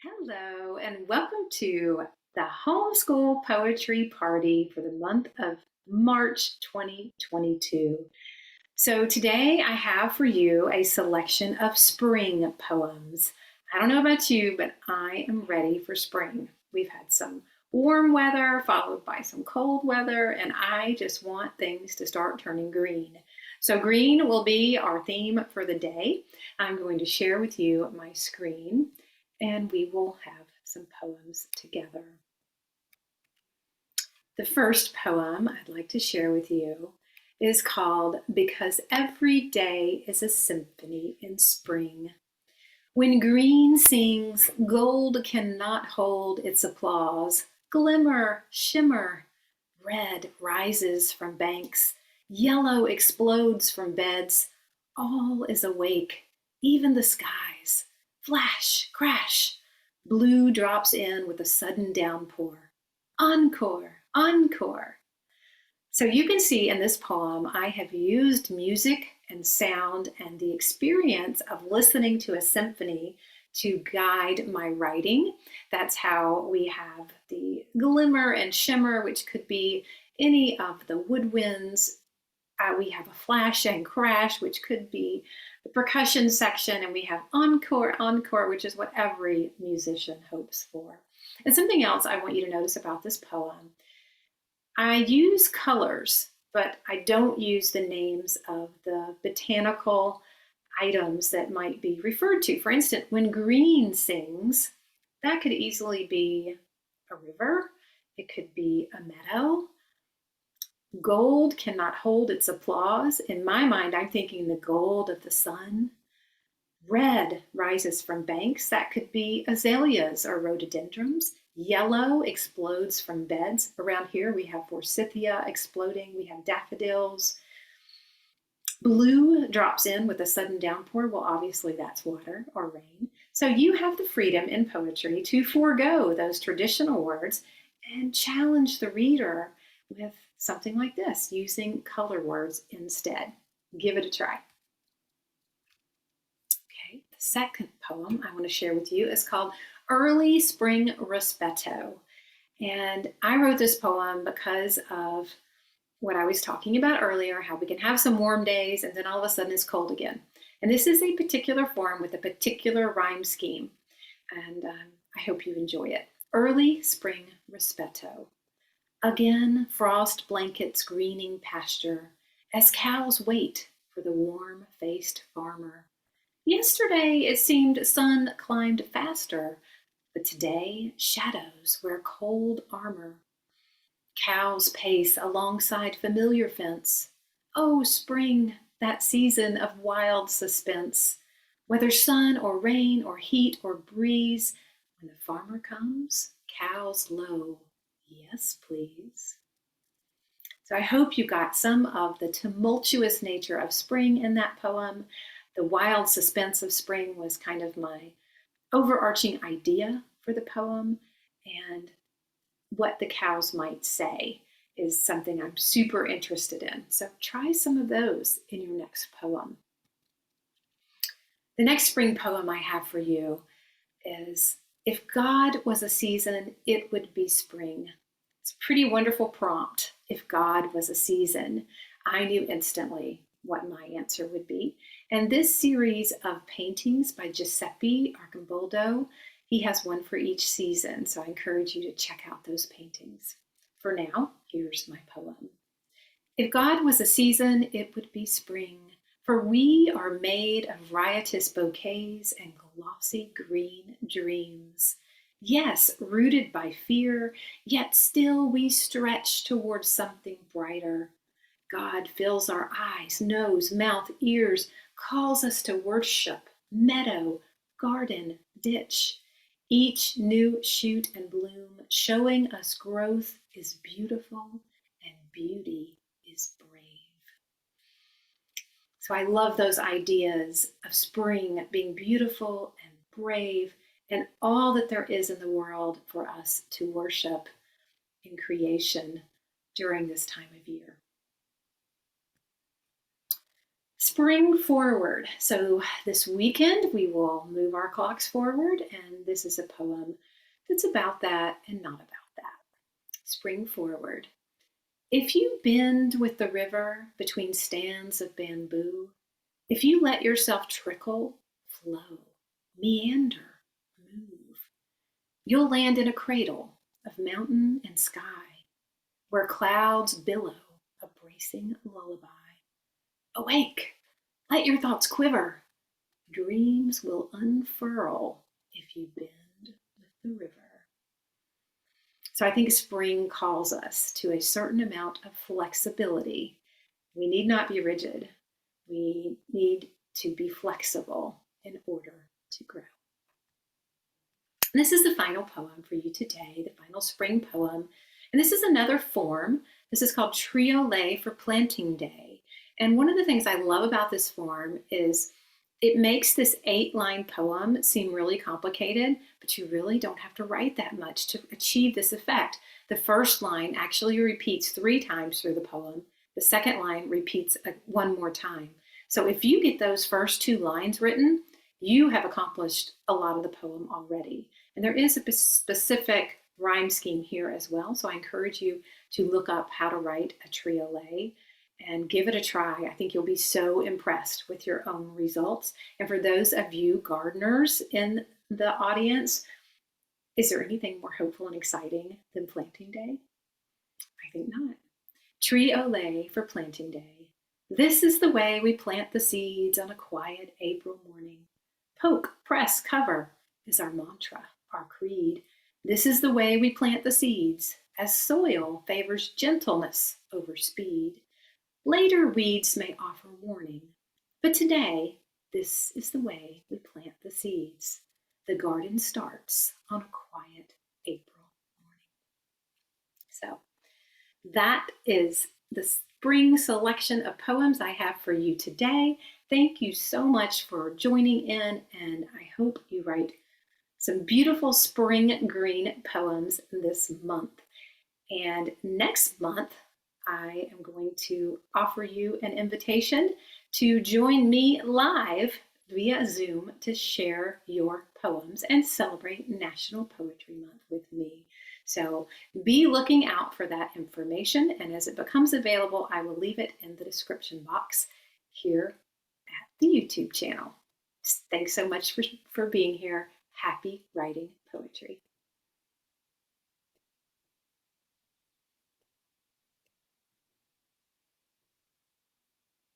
Hello, and welcome to the Homeschool Poetry Party for the month of March 2022. So, today I have for you a selection of spring poems. I don't know about you, but I am ready for spring. We've had some warm weather followed by some cold weather, and I just want things to start turning green. So, green will be our theme for the day. I'm going to share with you my screen and we will have some poems together. The first poem I'd like to share with you is called Because Every Day is a Symphony in Spring. When green sings, gold cannot hold its applause. Glimmer, shimmer, red rises from banks, yellow explodes from beds. All is awake, even the skies. Flash, crash, blue drops in with a sudden downpour. Encore, encore. So you can see in this poem, I have used music and sound and the experience of listening to a symphony to guide my writing. That's how we have the glimmer and shimmer, which could be any of the woodwinds. We have a flash and crash, which could be the percussion section, and we have encore, encore, which is what every musician hopes for. And something else I want you to notice about this poem, I use colors, but I don't use the names of the botanical items that might be referred to. For instance, when green sings, that could easily be a river, it could be a meadow. Gold cannot hold its applause. In my mind, I'm thinking the gold of the sun. Red rises from banks. That could be azaleas or rhododendrons. Yellow explodes from beds. Around here, we have forsythia exploding. We have daffodils. Blue drops in with a sudden downpour. Well, obviously, that's water or rain. So you have the freedom in poetry to forego those traditional words and challenge the reader with something like this, using color words instead. Give it a try. Okay, the second poem I want to share with you is called Early Spring Rispetto. And I wrote this poem because of what I was talking about earlier, how we can have some warm days and then all of a sudden it's cold again. And this is a particular form with a particular rhyme scheme. And I hope you enjoy it. Early Spring Rispetto. Again, frost blankets greening pasture as cows wait for the warm-faced farmer. Yesterday it seemed sun climbed faster, but today shadows wear cold armor. Cows pace alongside familiar fence. Oh, spring, that season of wild suspense. Whether sun or rain or heat or breeze, when the farmer comes, cows low. Yes, please. So I hope you got some of the tumultuous nature of spring in that poem. The wild suspense of spring was kind of my overarching idea for the poem, and what the cows might say is something I'm super interested in. So try some of those in your next poem. The next spring poem I have for you is If God Was a Season, It Would Be Spring. It's a pretty wonderful prompt. If God was a season, I knew instantly what my answer would be. And this series of paintings by Giuseppe Arcimboldo, he has one for each season, so I encourage you to check out those paintings. For now, here's my poem. If God was a season, it would be spring, for we are made of riotous bouquets and glossy green dreams. Yes, rooted by fear, yet still we stretch towards something brighter. God fills our eyes, nose, mouth, ears, calls us to worship, meadow, garden, ditch. Each new shoot and bloom showing us growth is beautiful and beauty is brave. So I love those ideas of spring being beautiful and brave and all that there is in the world for us to worship in creation during this time of year. spring forward. So this weekend we will move our clocks forward, and this is a poem that's about that and not about that. Spring forward. If you bend with the river between stands of bamboo, if you let yourself trickle, flow, meander, move, you'll land in a cradle of mountain and sky, where clouds billow a bracing lullaby. Awake, let your thoughts quiver. Dreams will unfurl if you bend with the river. So I think spring calls us to a certain amount of flexibility. We need not be rigid. We need to be flexible in order to grow. And this is the final poem for you today, the final spring poem. And this is another form. This is called Triolet for Planting Day. And one of the things I love about this form is it makes this 8-line poem seem really complicated, but you really don't have to write that much to achieve this effect. The first line actually repeats 3 times through the poem. The second line repeats one more time. So if you get those first 2 lines written, you have accomplished a lot of the poem already. And there is a specific rhyme scheme here as well. So I encourage you to look up how to write a triolet and give it a try. I think you'll be so impressed with your own results. And for those of you gardeners in the audience, is there anything more hopeful and exciting than planting day? I think not. Triolet for Planting Day. This is the way we plant the seeds on a quiet April morning. Poke, press, cover is our mantra, our creed. This is the way we plant the seeds, as soil favors gentleness over speed. Later weeds may offer warning, but today, this is the way we plant the seeds. The garden starts on a quiet April morning. So that is the spring selection of poems I have for you today. Thank you so much for joining in, and I hope you write some beautiful spring green poems this month. And next month, I am going to offer you an invitation to join me live via Zoom to share your poems and celebrate National Poetry Month with me. So be looking out for that information, and as it becomes available, I will leave it in the description box here at the YouTube channel. Thanks so much for being here. Happy writing poetry.